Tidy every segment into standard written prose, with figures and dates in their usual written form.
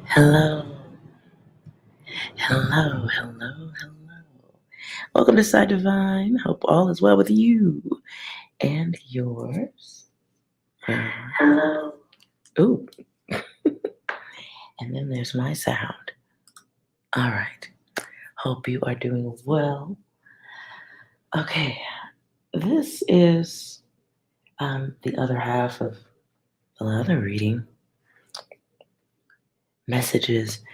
Hello, hello, hello, hello. Welcome to Side Divine. Hope all is well with you and yours. Hello. Ooh, and then there's my sound. All right. Hope you are doing well. Okay, this is the other half of the other reading. Messages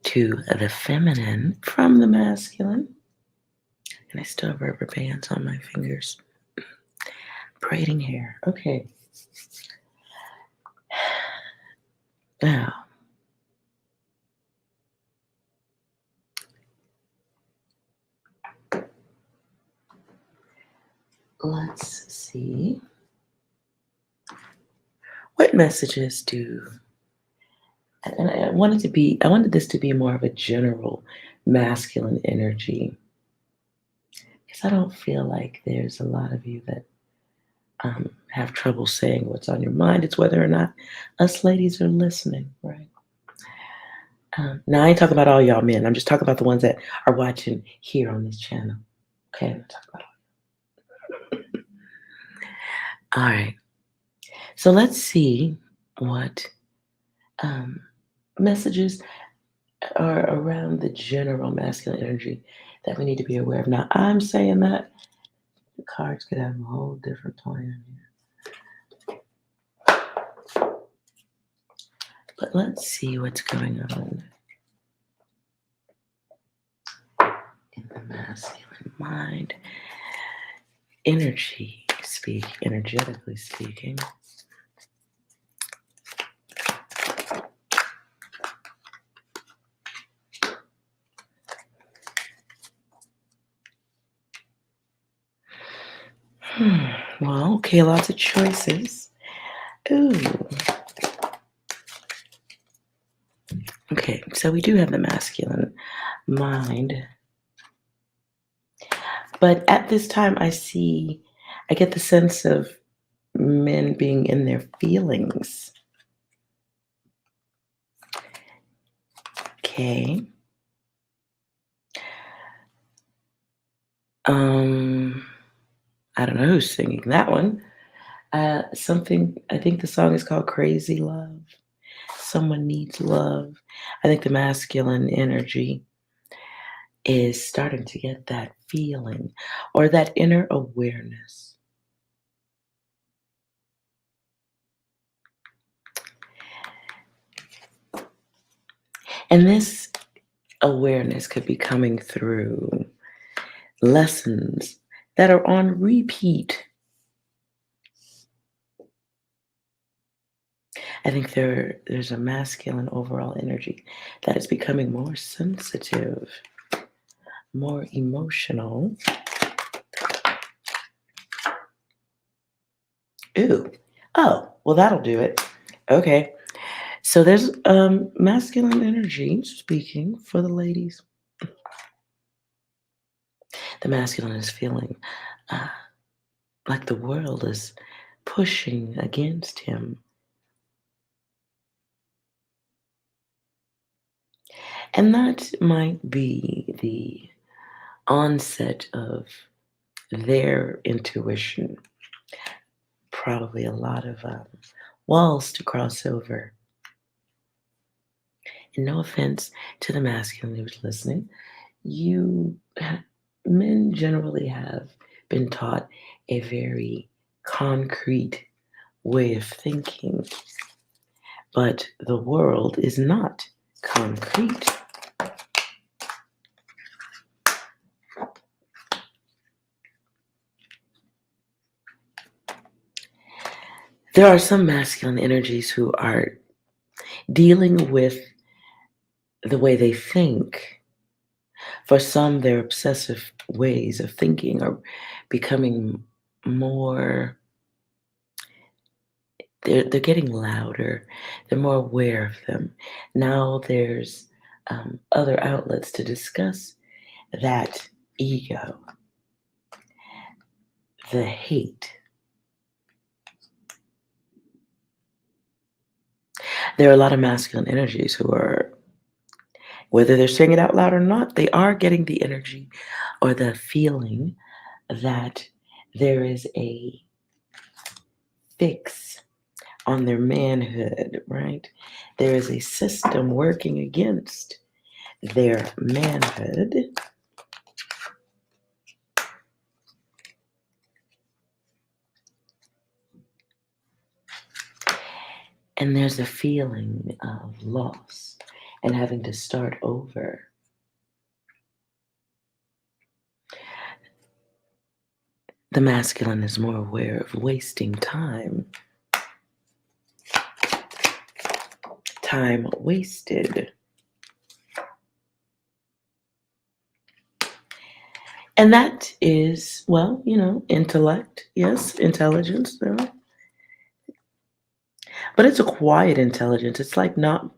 to the feminine from the masculine. And I still have rubber bands on my fingers. Braiding hair. Okay. Now, let's see. What messages do and I wanted this to be more of a general masculine energy because I don't feel like there's a lot of you that have trouble saying what's on your mind. It's whether or not us ladies are listening, right? Now I ain't talking about all y'all men. I'm just talking about the ones that are watching here on this channel. Okay, I'm talking about all right. So let's see what um, messages are around the general masculine energy that we need to be aware of. Now, I'm saying that the cards could have a whole different plan here. But let's see what's going on in the masculine mind. Energetically speaking. Well, okay, lots of choices. Ooh. Okay, so we do have the masculine mind. But at this time, I get the sense of men being in their feelings. Okay. I don't know who's singing that one. I think the song is called Crazy Love. Someone needs love. I think the masculine energy is starting to get that feeling or that inner awareness. And this awareness could be coming through lessons that are on repeat. I think there's a masculine overall energy that is becoming more sensitive, more emotional. Ooh. Oh, well, that'll do it. Okay. So there's masculine energy speaking for the ladies. The masculine is feeling uh, like the world is pushing against him. And that might be the onset of their intuition. Probably a lot of walls to cross over. And no offense to the masculine who's listening, you men generally have been taught a very concrete way of thinking, but the world is not concrete. There are some masculine energies who are dealing with the way they think. For some, their obsessive ways of thinking are becoming more, they're getting louder. They're more aware of them. Now there's other outlets to discuss that ego, the hate. There are a lot of masculine energies who are Whether they're saying it out loud or not, they are getting the energy or the feeling that there is a fix on their manhood, right? There is a system working against their manhood. And there's a feeling of loss and having to start over. The masculine is more aware of wasting time, time wasted. And that is, well, intellect, yes, intelligence, though. But it's a quiet intelligence. It's like not,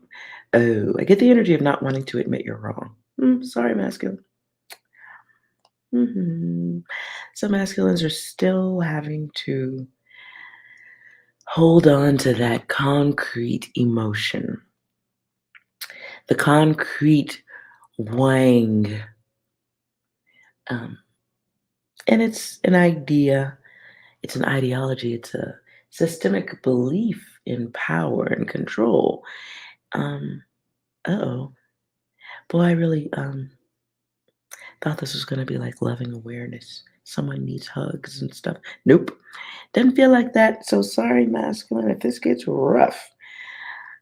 oh, I get the energy of not wanting to admit you're wrong. Sorry, masculine. So masculines are still having to hold on to that concrete emotion, the concrete wang. Um, and it's an idea, it's an ideology, it's a systemic belief in power and control. Um, oh, boy, I really thought this was going to be like loving awareness. Someone needs hugs and stuff. Nope, doesn't feel like that. So sorry, masculine, if this gets rough.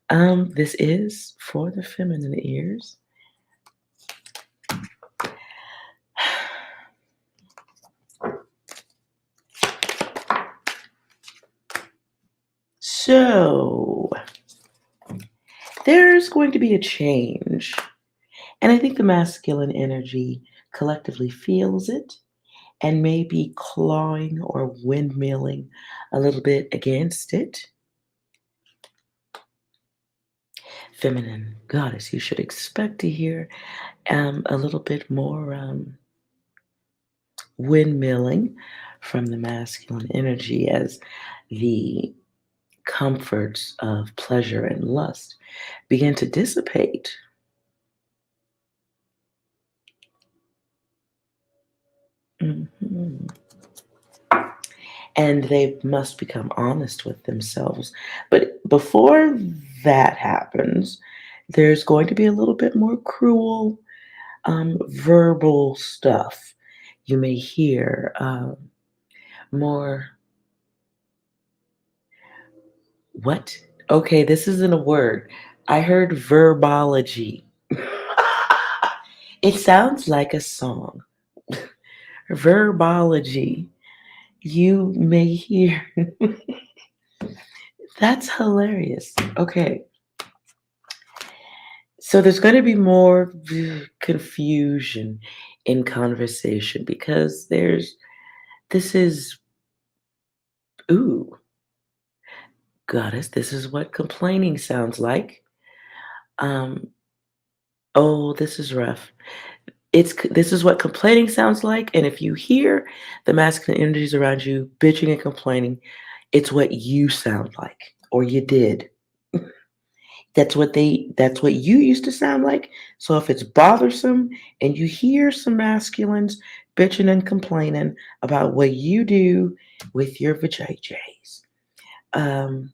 This is for the feminine ears. So there's going to be a change. And I think the masculine energy collectively feels it and may be clawing or windmilling a little bit against it. Feminine goddess, you should expect to hear a little bit more windmilling from the masculine energy as the comforts of pleasure and lust begin to dissipate. Mhm. And they must become honest with themselves. But before that happens, there's going to be a little bit more cruel verbal stuff. You may hear more, what? Okay, this isn't a word. I heard verbology. It sounds like a song. Verbology. You may hear. That's hilarious. Okay. So there's going to be more confusion in conversation because this is, ooh, goddess, this is what complaining sounds like. Um, oh, this is rough. This is what complaining sounds like. And if you hear the masculine energies around you bitching and complaining, it's what you sound like or you did. That's what you used to sound like. So if it's bothersome and you hear some masculines bitching and complaining about what you do with your vajayjays, um,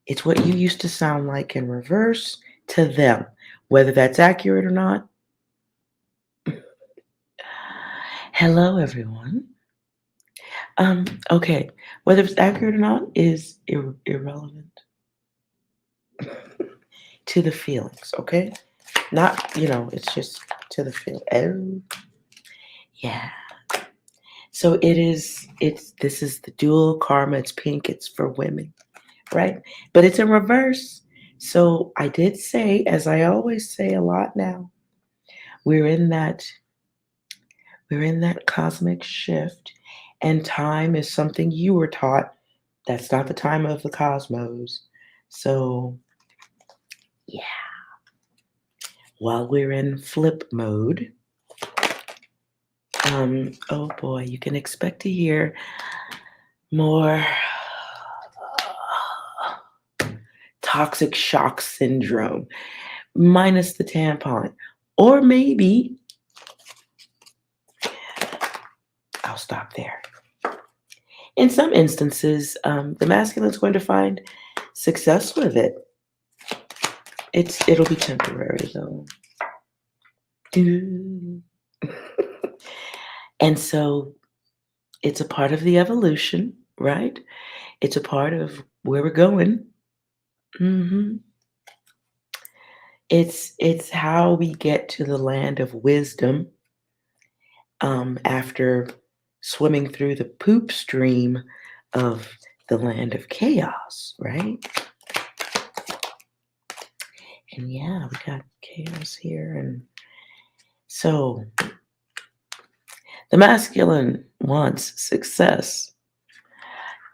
it's what you used to sound like in reverse to them. Whether that's accurate or not. Hello, everyone. Okay, whether it's accurate or not is irrelevant to the feelings, okay? Not, it's just to the feel. Oh, yeah. So this is the dual karma. It's pink, it's for women, right? But it's in reverse. So I did say, as I always say a lot now, we're in that we're in that cosmic shift, and time is something you were taught. That's not the time of the cosmos. So yeah, while we're in flip mode, oh boy, you can expect to hear more toxic shock syndrome. minus the tampon. Or maybe, I'll stop there. In some instances, the masculine is going to find success with it. It'll be temporary though. And so it's a part of the evolution, right? It's a part of where we're going. hmm It's how we get to the land of wisdom after swimming through the poop stream of the land of chaos, right? And yeah, we got chaos here. And so the masculine wants success.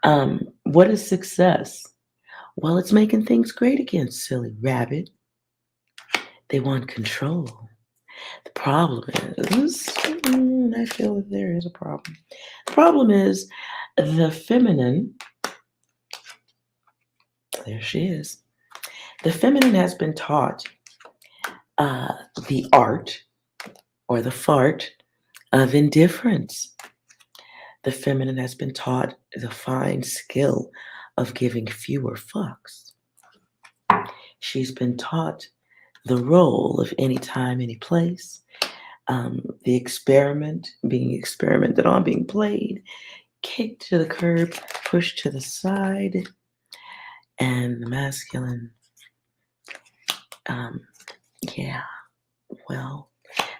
What is success? Well, it's making things great again, silly rabbit. They want control. The problem is, I feel that there is a problem. The problem is the feminine, there she is. The feminine has been taught the art or the fart of indifference. The feminine has been taught the fine skill of giving fewer fucks. She's been taught the role of any time, any place, the experiment, being experimented on, being played, kicked to the curb, pushed to the side, and the masculine, yeah, well,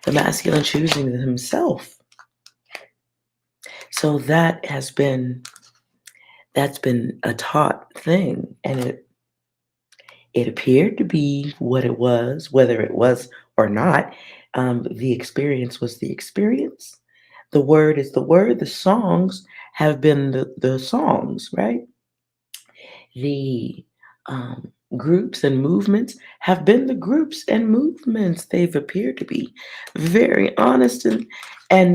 the masculine choosing himself. So that's been a taught thing, and it appeared to be what it was, whether it was or not. The experience was the experience. The word is the word. The songs have been the songs, right? The groups and movements have been the groups and movements. They've appeared to be very honest and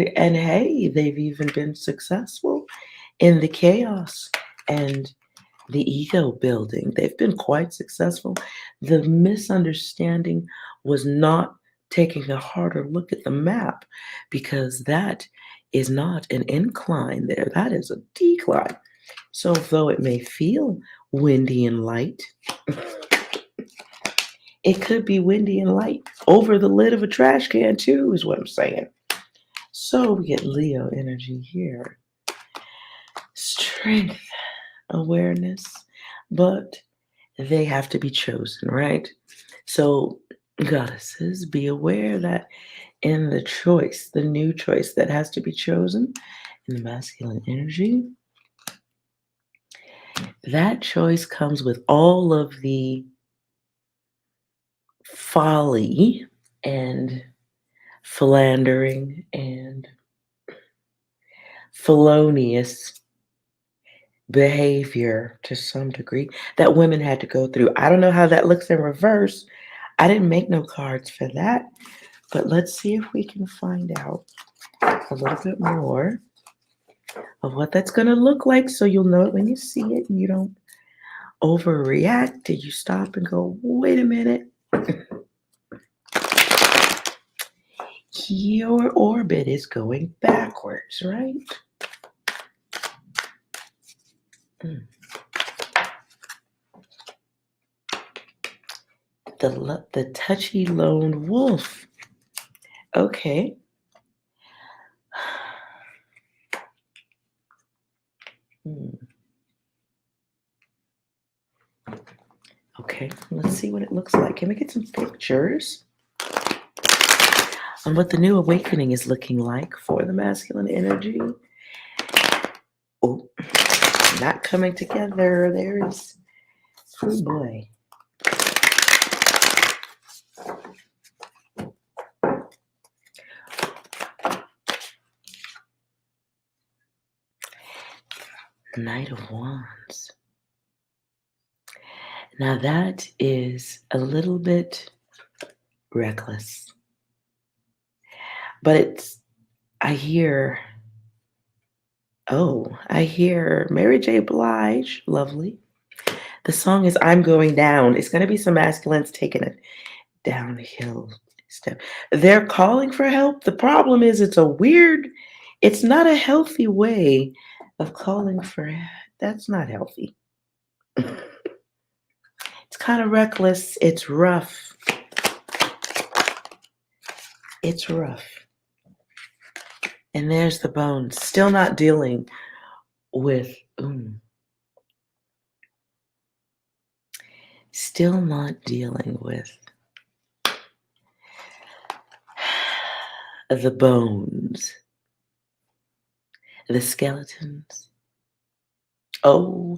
hey, they've even been successful in the chaos and the ego building. They've been quite successful. The misunderstanding was not taking a harder look at the map because that is not an incline there, that is a decline. So, though it may feel windy and light, it could be windy and light over the lid of a trash can, too, is what I'm saying. So, we get Leo energy here. Strength, awareness, but they have to be chosen, right? So, goddesses, be aware that in the choice, the new choice that has to be chosen in the masculine energy, that choice comes with all of the folly and philandering and felonious behavior to some degree that women had to go through. I don't know how that looks in reverse. I didn't make no cards for that, but let's see if we can find out a little bit more of what that's going to look like so you'll know it when you see it and you don't overreact. You stop and go, wait a minute. Your orbit is going backwards, right? The touchy lone wolf. Okay. Okay, let's see what it looks like. Can we get some pictures on what the new awakening is looking like for the masculine energy? Oh, not coming together. There's, oh boy. Knight of Wands. Now that is a little bit reckless. But I hear Mary J. Blige, lovely. The song is I'm Going Down. It's going to be some masculines taking it, downhill step. They're calling for help. The problem is it's not a healthy way of calling for that's not healthy. It's kind of reckless. It's rough. It's rough. And there's the bones. Still not dealing with, still not dealing with the bones, the skeletons. Oh,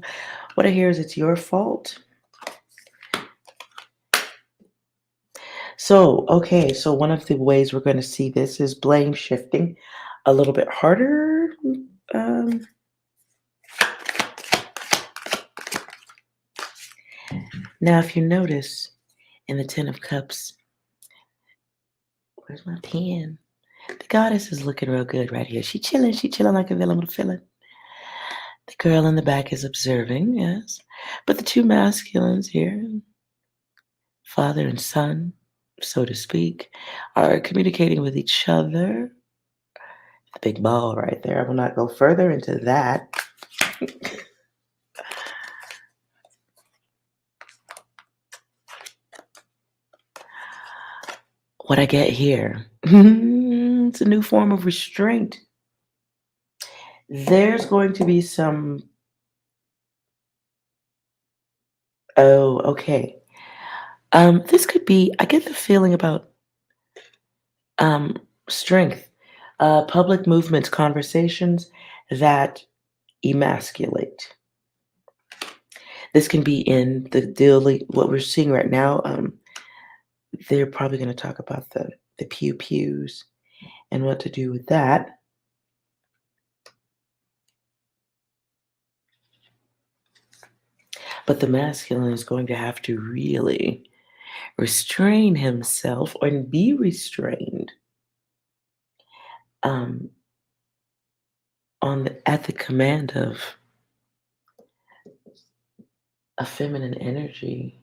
what I hear is it's your fault. So, okay, so one of the ways we're going to see this is blame shifting a little bit harder. Um, Now, if you notice in the Ten of Cups, where's my pen? The goddess is looking real good right here. She chilling like a villain with a feeling. The girl in the back is observing, yes. But the two masculines here, father and son, so to speak, are communicating with each other. The big ball right there. I will not go further into that. What I get here, it's a new form of restraint. There's going to be some, oh, okay. This could be, I get the feeling about strength, public movements, conversations that emasculate. This can be in the daily, what we're seeing right now. They're probably going to talk about the pew pews and what to do with that. But the masculine is going to have to really restrain himself and be restrained um, at the command of a feminine energy.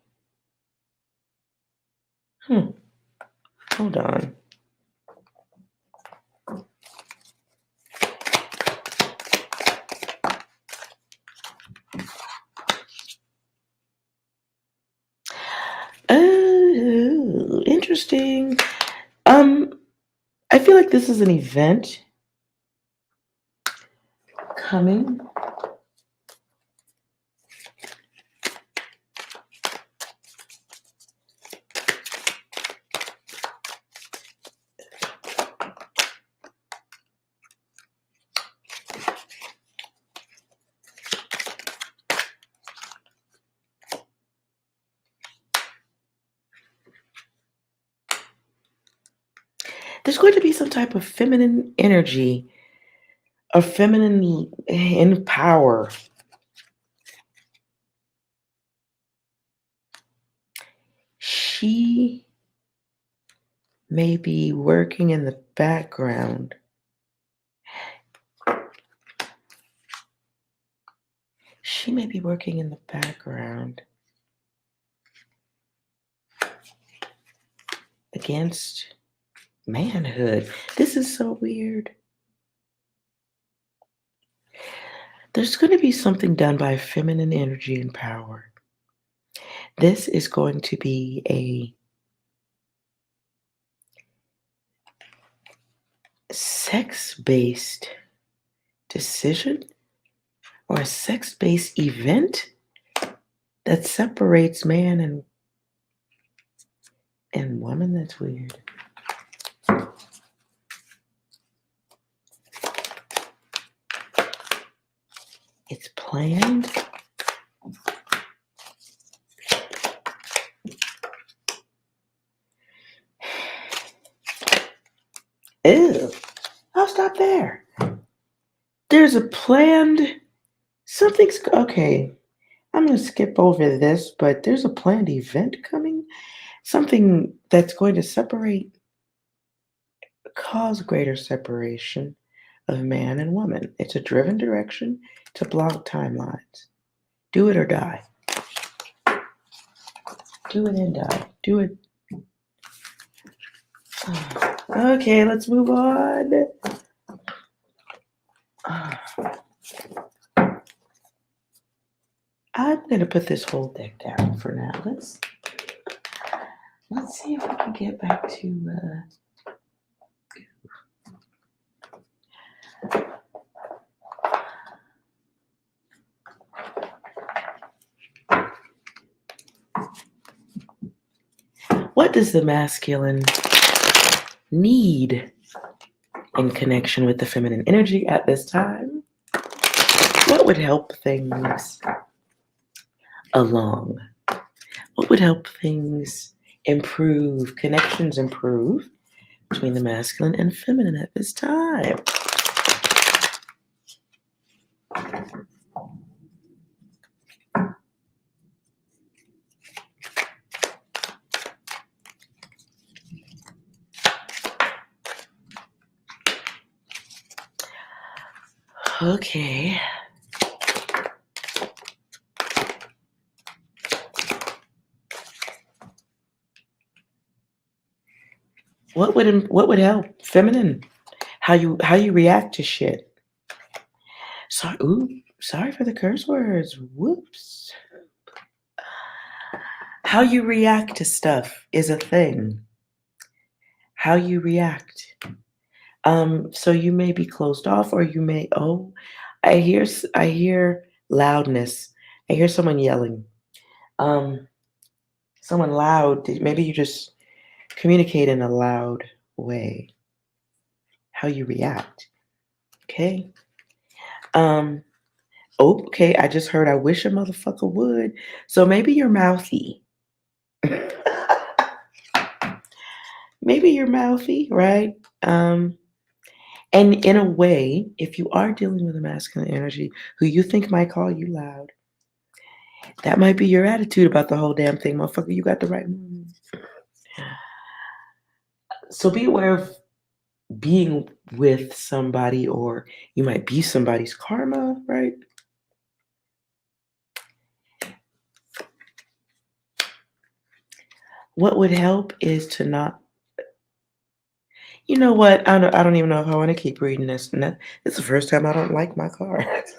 Hold on. Oh, interesting. I feel like this is an event coming. There's going to be some type of feminine energy, a feminine in power. She may be working in the background. She may be working in the background against manhood. This is so weird. There's going to be something done by feminine energy and power. This is going to be a sex-based decision or a sex-based event that separates man and woman. That's weird. It's planned. Ew. I'll stop there. There's a planned, something's, okay. I'm going to skip over this, but there's a planned event coming. Something that's going to cause greater separation of man and woman. It's a driven direction to block timelines. Do it or die. Do it and die. Do it Okay, let's move on. I'm gonna put this whole deck down for now. Let's see if we can get back to what does the masculine need in connection with the feminine energy at this time? What would help things along? What would help things improve, connections improve between the masculine and feminine at this time? Okay. What would help? Feminine. How you react to shit. Sorry for the curse words. Whoops. How you react to stuff is a thing. How you react. So you may be closed off, or you may. Oh, I hear loudness. I hear someone yelling. Um, Someone loud. Maybe you just communicate in a loud way. How you react. Okay. Um. Oh, okay. I just heard. I wish a motherfucker would. So maybe you're mouthy. Maybe you're mouthy, right? And in a way, if you are dealing with a masculine energy who you think might call you loud, that might be your attitude about the whole damn thing, motherfucker. You got the right move. So be aware of being with somebody, or you might be somebody's karma, right? What would help is to not. You know what? I don't even know if I want to keep reading this. It's the first time I don't like my cards.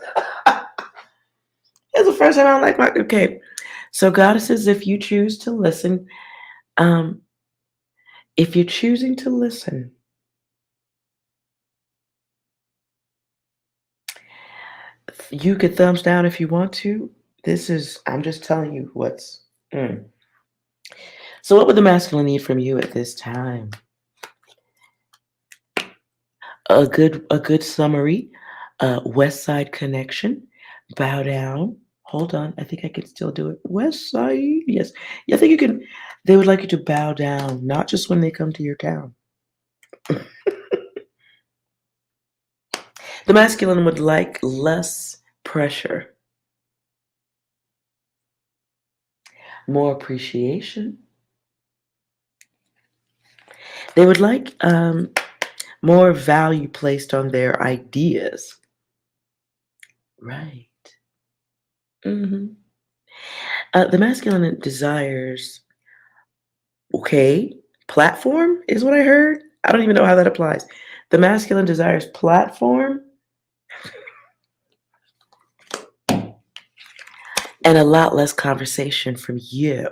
It's the first time I don't like my. Okay. So, goddesses, if you choose to listen, um, if you're choosing to listen, you could thumbs down if you want to. I'm just telling you what's. Mm. So, what would the masculine need from you at this time? A good summary. West Side Connection. Bow down. Hold on. I think I can still do it. West Side. Yes. Yeah, I think you can. They would like you to bow down, not just when they come to your town. The masculine would like less pressure, more appreciation. They would like more value placed on their ideas. Right. hmm the masculine desires, okay, platform is what I heard. I don't even know how that applies. The masculine desires platform and a lot less conversation from you.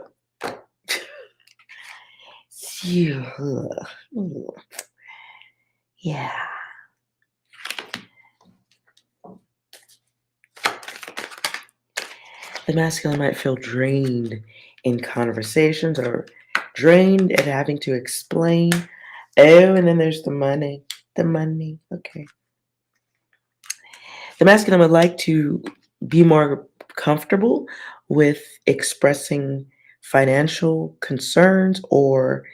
You. Yeah. The masculine might feel drained in conversations, or drained at having to explain. Oh, and then there's the money. The money. Okay. The masculine would like to be more comfortable with expressing financial concerns, or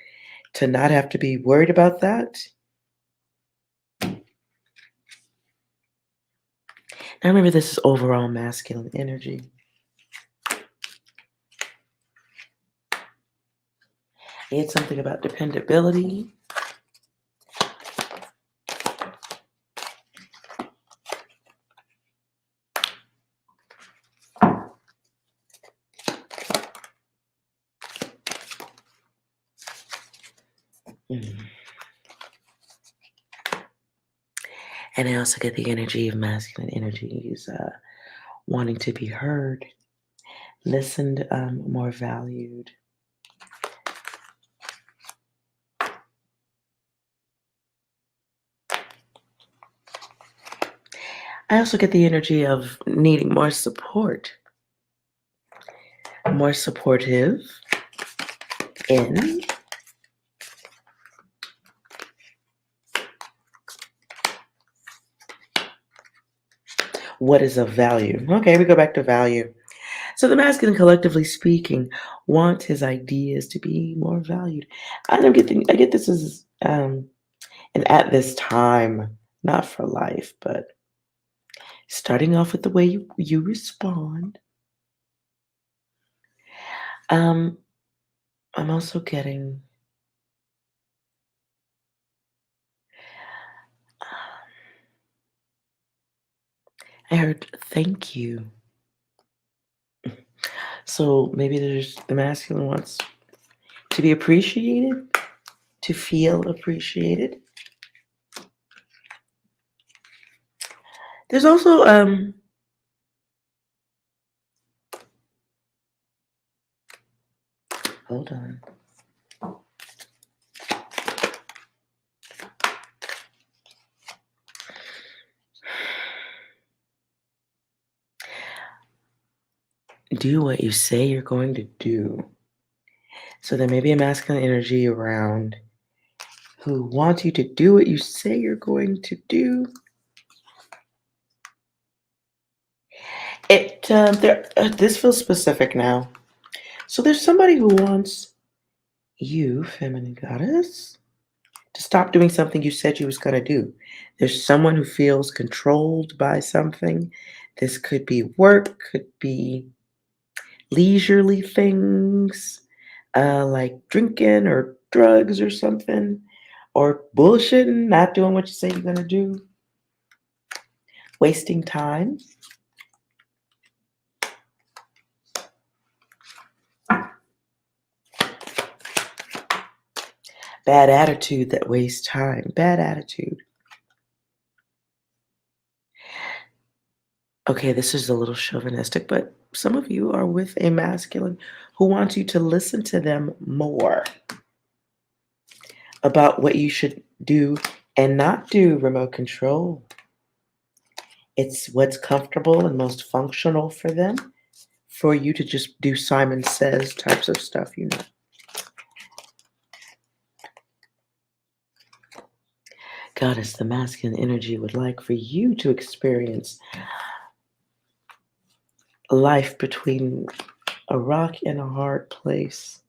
to not have to be worried about that. Now remember, this is overall masculine energy. It's something about dependability. Mm. And I also get the energy of masculine energies, wanting to be heard, listened, more valued. I also get the energy of needing more support, more supportive in what is of value. Okay, we go back to value. So the masculine, collectively speaking, wants his ideas to be more valued. I get this as and at this time, not for life, but starting off with the way you respond. Um, I'm also getting I heard thank you. So maybe there's the masculine wants to be appreciated, to feel appreciated. There's also hold on. Do what you say you're going to do. So there may be a masculine energy around who wants you to do what you say you're going to do. This feels specific now. So there's somebody who wants you, feminine goddess, to stop doing something you said you was going to do. There's someone who feels controlled by something. This could be work, could be leisurely things, like drinking or drugs or something, or bullshitting, not doing what you say you're going to do, wasting time. Bad attitude that wastes time. Bad attitude. Okay, this is a little chauvinistic, but some of you are with a masculine who wants you to listen to them more about what you should do and not do remote control. It's what's comfortable and most functional for them, for you to just do Simon Says types of stuff, you know. Goddess, the masculine energy would like for you to experience life between a rock and a hard place.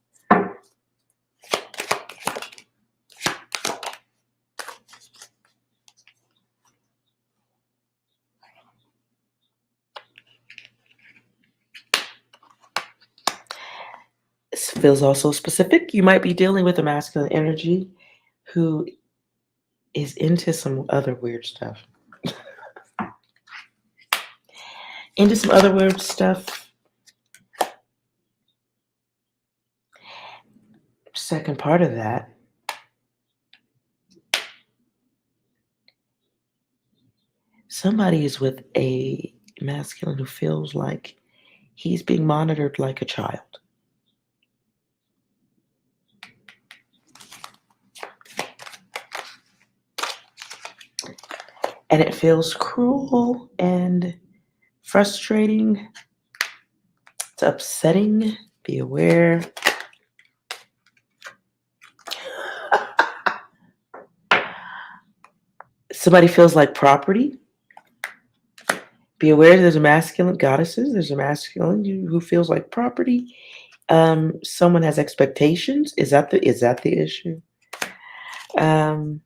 This feels also specific. You might be dealing with a masculine energy who is into some other weird stuff. Into some other weird stuff. Second part of that, somebody is with a masculine who feels like he's being monitored like a child. And it feels cruel and frustrating. It's upsetting. Be aware. Somebody feels like property. Be aware there's a masculine goddesses. There's a masculine who feels like property. Someone has expectations. Is that the issue? Um,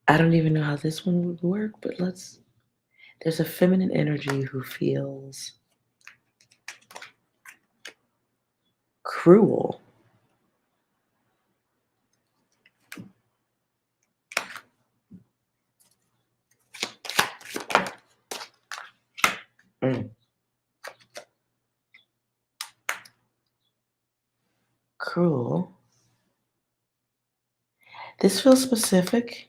I don't even know how this one would work, but there's a feminine energy who feels cruel. Mm. cruel. This feels specific.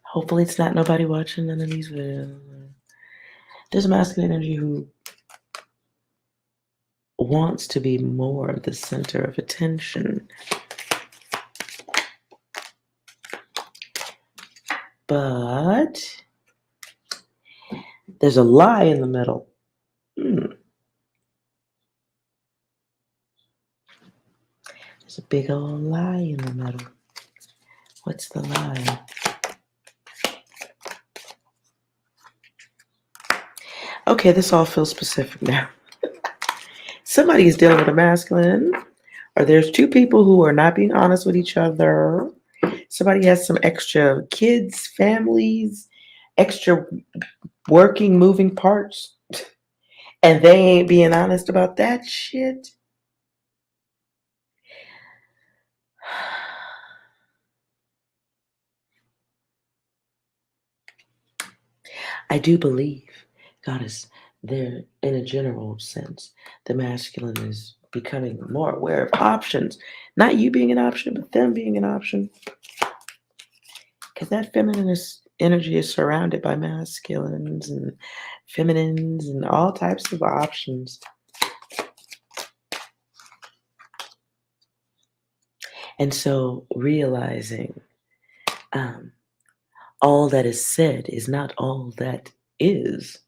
Hopefully, it's not nobody watching none of these videos. There's a masculine energy who wants to be more of the center of attention, but there's a lie in the middle. There's a big old lie in the middle. What's the lie? Okay, this all feels specific now. Somebody is dealing with a masculine, or there's two people who are not being honest with each other. Somebody has some extra kids, families, extra working, moving parts, and they ain't being honest about that shit. I do believe, Goddess, there, in a general sense, the masculine is becoming more aware of options. Not you being an option, but them being an option. Because that feminine energy is surrounded by masculines and feminines and all types of options. And so realizing all that is said is not all that is.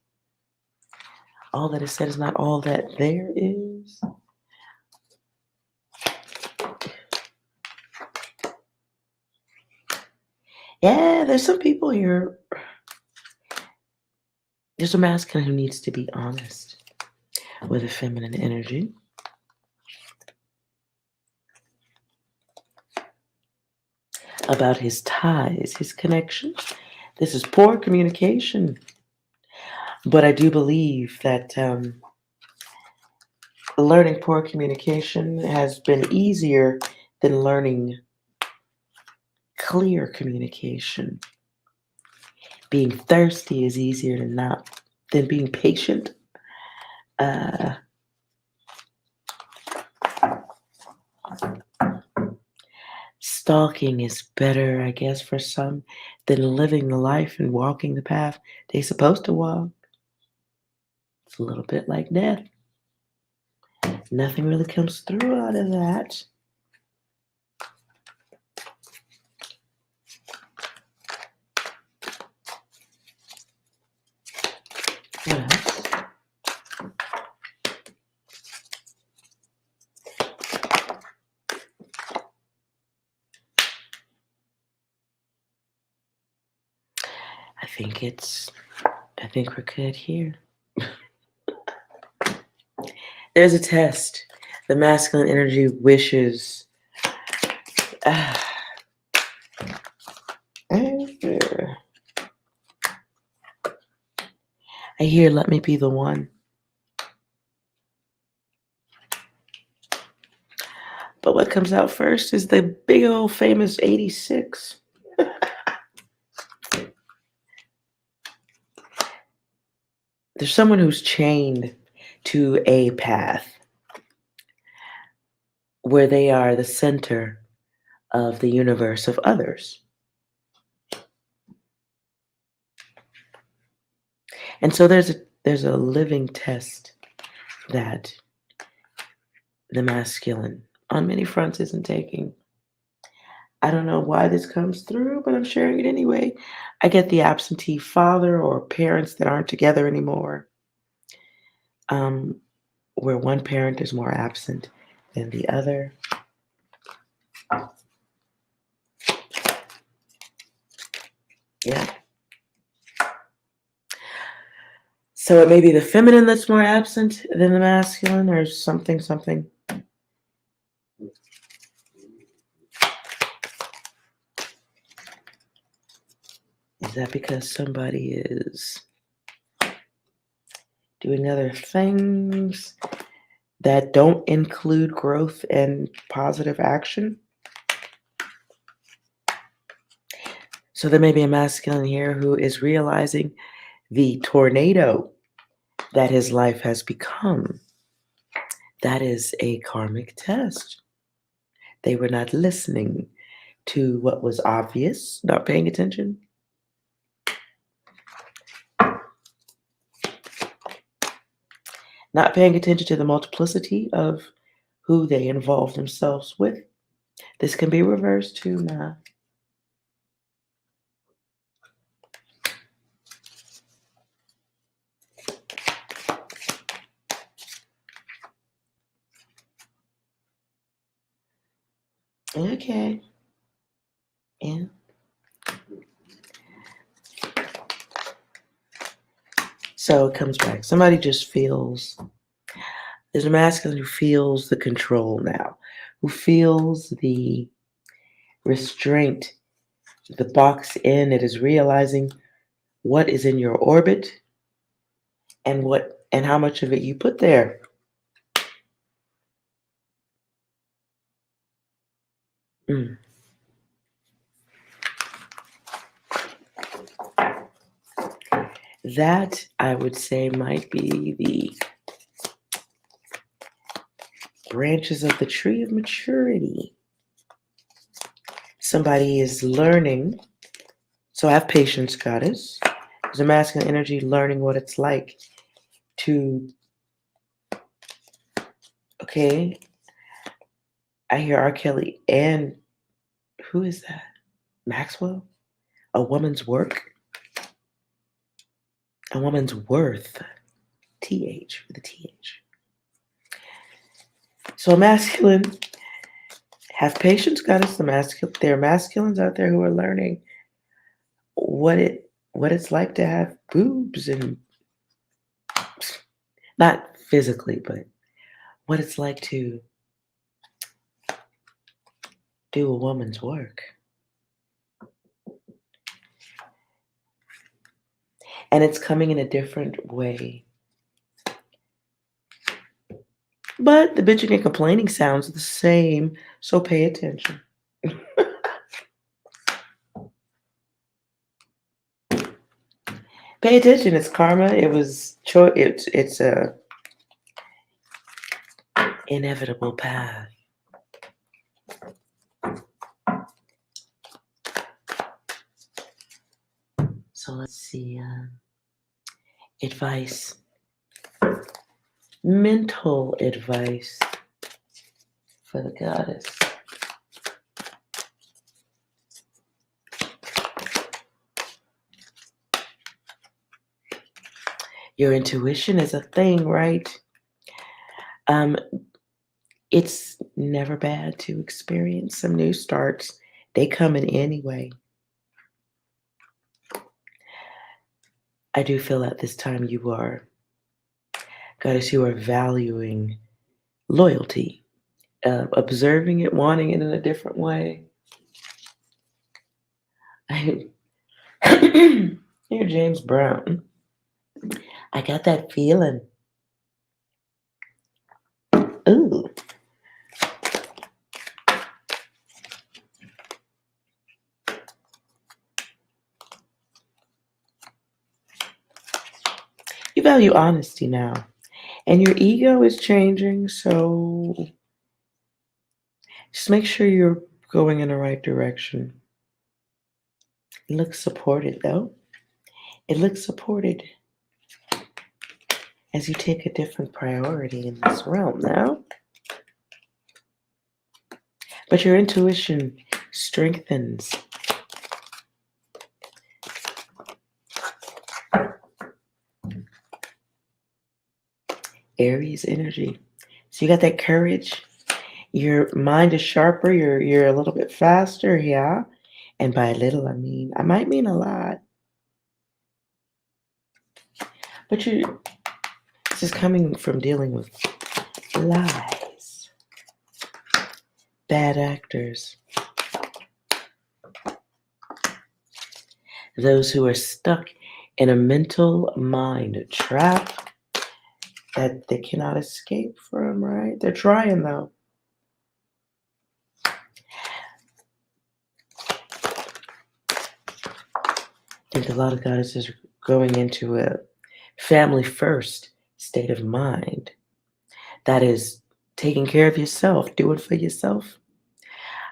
All that is said is not all that there is. Yeah, there's some people here. There's a masculine who needs to be honest with a feminine energy. About his ties, his connections. This is poor communication. But I do believe that learning poor communication has been easier than learning clear communication. Being thirsty is easier than being patient. Stalking is better, I guess, for some than living the life and walking the path they're supposed to walk. It's a little bit like death. Nothing really comes through out of that. What else? I think we're good here. There's a test. The masculine energy wishes. I hear, let me be the one. But what comes out first is the big old famous 86. There's someone who's chained to a path where they are the center of the universe of others. And so there's a living test that the masculine on many fronts isn't taking. I don't know why this comes through, but I'm sharing it anyway. I get the absentee father or parents that aren't together anymore, where one parent is more absent than the other. Yeah. So it may be the feminine that's more absent than the masculine, or something. Is that because somebody is doing other things that don't include growth and positive action? So there may be a masculine here who is realizing the tornado that his life has become. That is a karmic test. They were not listening to what was obvious, not paying attention. Not paying attention to the multiplicity of who they involve themselves with. This can be reversed too now. Okay. And so it comes back. Somebody just feels, there's a masculine who feels the control now, who feels the restraint, the box in. It is realizing what is in your orbit and what and how much of it you put there. Mm. That I would say might be the branches of the tree of maturity. Somebody is learning. So have patience, goddess. There's a masculine energy learning what it's like to, okay, I hear R. Kelly and who is that? Maxwell? A woman's work, a woman's worth. TH with a TH. So a masculine, have patience, goddess. There are masculines out there who are learning what it's like to have boobs and not physically, but what it's like to do a woman's work. And it's coming in a different way. But the bitching and complaining sounds the same, so pay attention. Pay attention. It's karma. It was it's a inevitable path. So let's see. Advice. Mental advice for the goddess. Your intuition is a thing, right? It's never bad to experience some new starts. They come in anyway. I do feel at this time you are, goddess, you are valuing loyalty, observing it, wanting it in a different way. You're James Brown. I got that feeling. Ooh. You value honesty now. And your ego is changing, so just make sure you're going in the right direction. It looks supported, though. It looks supported as you take a different priority in this realm now. But your intuition strengthens. Aries energy. So you got that courage. Your mind is sharper. You're a little bit faster, yeah. And by a little, I might mean a lot. But this is coming from dealing with lies, bad actors, those who are stuck in a mental mind trap that they cannot escape from, right? They're trying, though. I think a lot of goddesses are going into a family first state of mind. That is taking care of yourself, do it for yourself.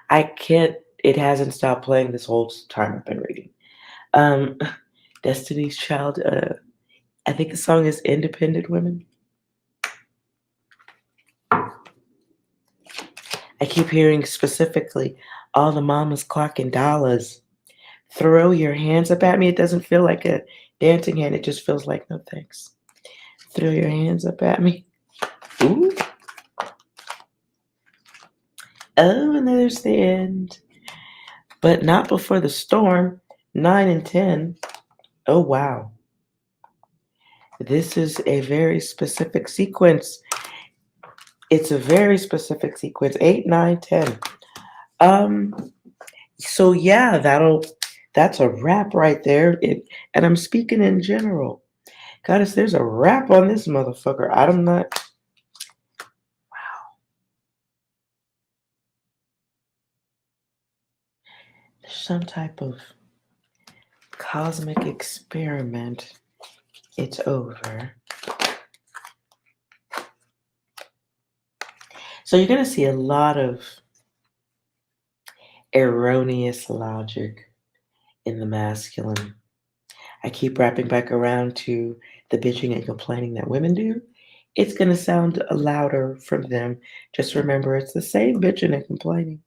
I can't. It hasn't stopped playing this whole time I've been reading. Um, Destiny's Child. I think the song is "Independent Women." I keep hearing specifically all the mamas clocking dollars. Throw your hands up at me. It doesn't feel like a dancing hand. It just feels like no thanks. Throw your hands up at me. Ooh. Oh, and there's the end. But not before the storm. 9 and 10. Oh, wow. This is a very specific sequence. It's a very specific sequence. 8, 9, 10. So yeah, that's a wrap right there. And I'm speaking in general. Goddess, there's a wrap on this motherfucker. I'm not. There's some type of cosmic experiment. It's over. So you're gonna see a lot of erroneous logic in the masculine. I keep wrapping back around to the bitching and complaining that women do. It's going to sound louder from them. Just remember, it's the same bitching and complaining.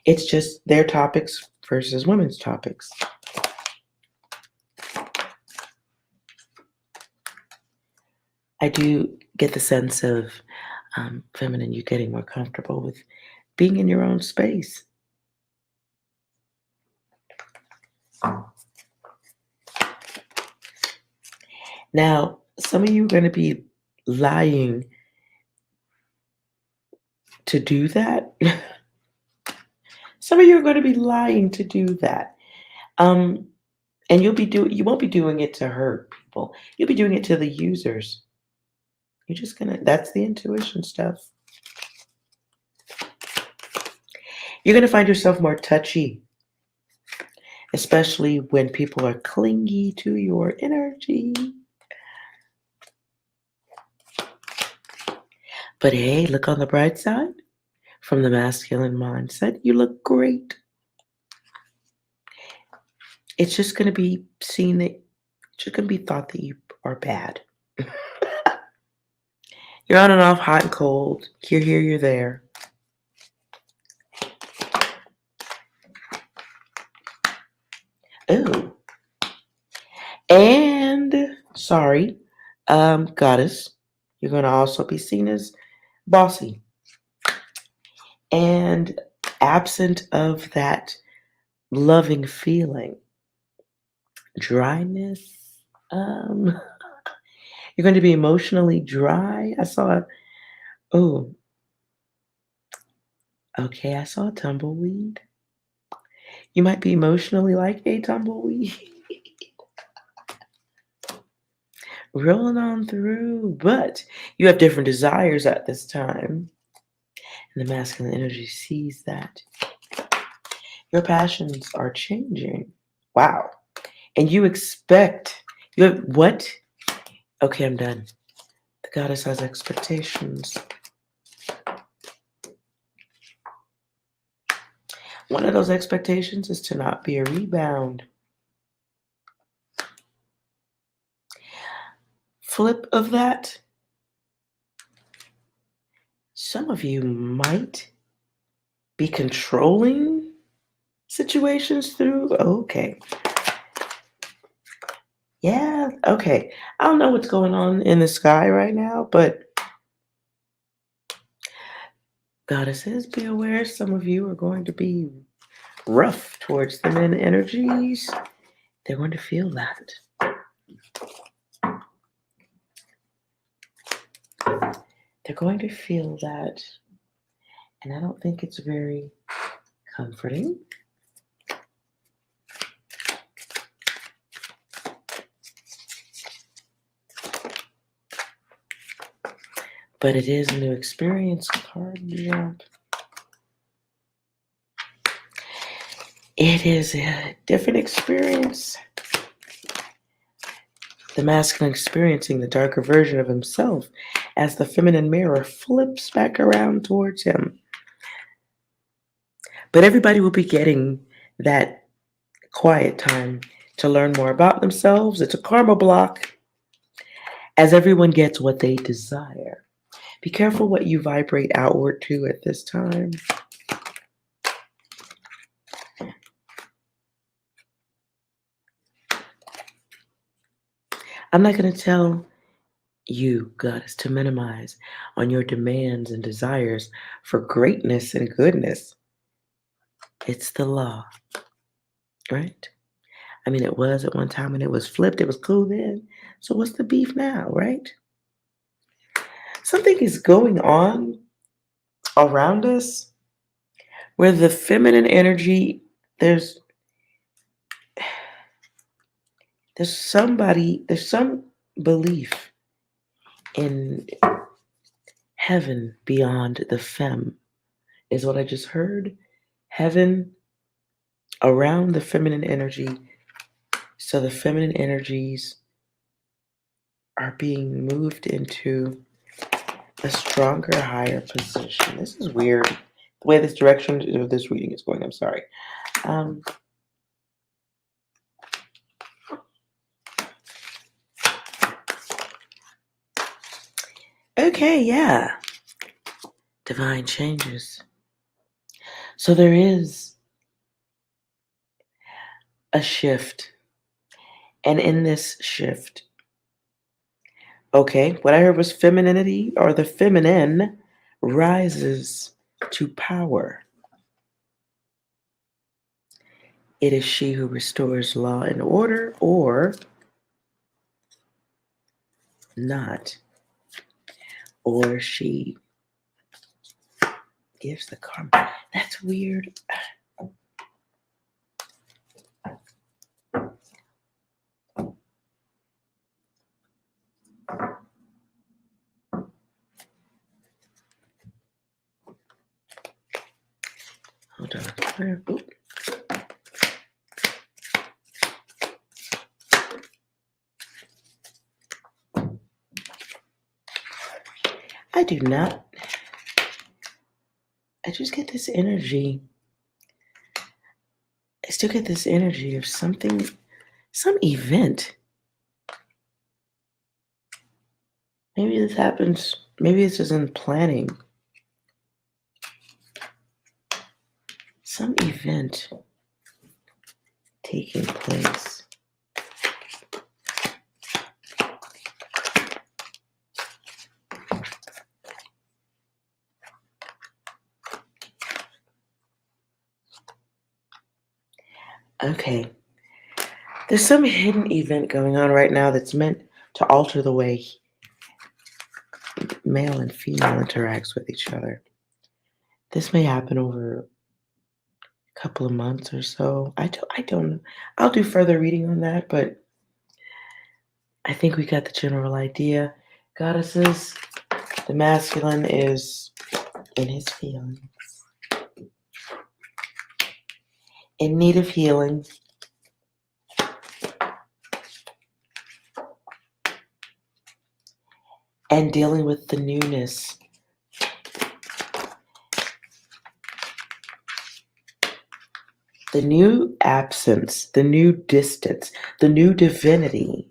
It's just their topics versus women's topics. I do get the sense of feminine, you getting more comfortable with being in your own space. Now, some of you are going to be lying to do that. Some of you are going to be lying to do that. And you won't be doing it to hurt people. You'll be doing it to the users. You're just gonna that's the intuition stuff. You're gonna find yourself more touchy, especially when people are clingy to your energy. But hey, look on the bright side. From the masculine mindset, you look great. It's just gonna be seen that it's just gonna be thought that you are bad. You're on and off, hot and cold. You're here, you're there. Ooh. And sorry, goddess, you're going to also be seen as bossy. And absent of that loving feeling, dryness, you're going to be emotionally dry. Oh, okay, I saw a tumbleweed. You might be emotionally like a tumbleweed. Rolling on through, but you have different desires at this time. And the masculine energy sees that. Your passions are changing. Wow. And you have what? Okay, I'm done. The goddess has expectations. One of those expectations is to not be a rebound. Flip of that, some of you might be controlling situations through. Okay. Yeah, okay. I don't know what's going on in the sky right now, but goddesses, be aware some of you are going to be rough towards the men energies. They're going to feel that. They're going to feel that. And I don't think it's very comforting. But it is a new experience. Card jump. It is a different experience. The masculine experiencing the darker version of himself as the feminine mirror flips back around towards him. But everybody will be getting that quiet time to learn more about themselves. It's a karma block as everyone gets what they desire. Be careful what you vibrate outward to at this time. I'm not going to tell you, goddess, to minimize on your demands and desires for greatness and goodness. It's the law, right? I mean, it was at one time when it was flipped, it was cool then. So what's the beef now, right? Something is going on around us where the feminine energy, there's there's some belief in heaven beyond the femme, is what I just heard. Heaven around the feminine energy. So the feminine energies are being moved into a stronger, higher position. This is weird. The way this direction of this reading is going, I'm sorry. Um, okay, yeah. Divine changes. So there is a shift. And in this shift, okay, what I heard was femininity or the feminine rises to power. It is she who restores law and order or not. Or she gives the karma. That's weird. Hold on. Oop. I do not. I just get this energy. I still get this energy of something, some event. Maybe this happens. Maybe this is in planning. Some event taking place. Okay. There's some hidden event going on right now that's meant to alter the way male and female interacts with each other. This may happen over a couple of months or so. I don't know. I'll do further reading on that, but I think we got the general idea. Goddesses, the masculine is in his feelings, in need of healing. And dealing with the newness. The new absence, the new distance, the new divinity.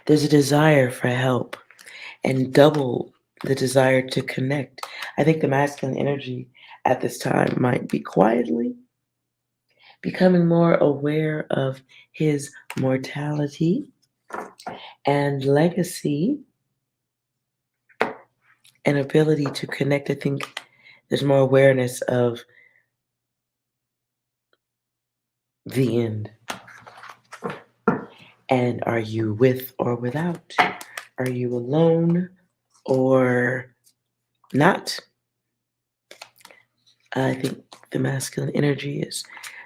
There's a desire for help and double the desire to connect. I think the masculine energy at this time might be quietly becoming more aware of his mortality and legacy and ability to connect. I think there's more awareness of the end. And are you with or without? Are you alone or not? I think the masculine energy is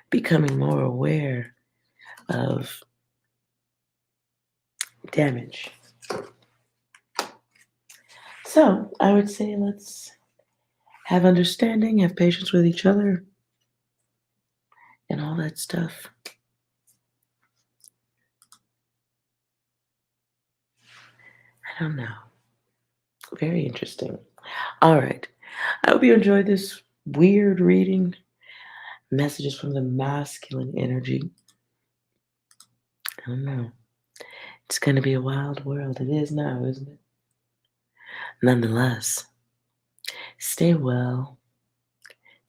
becoming more aware of damage. So I would say let's have understanding, have patience with each other, and all that stuff. I don't know. Very interesting. All right. I hope you enjoyed this weird reading. Messages from the masculine energy. I don't know. It's going to be a wild world. It is now, isn't it? Nonetheless, stay well,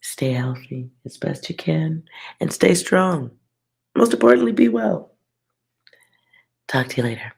stay healthy as best you can, and stay strong. Most importantly, be well. Talk to you later.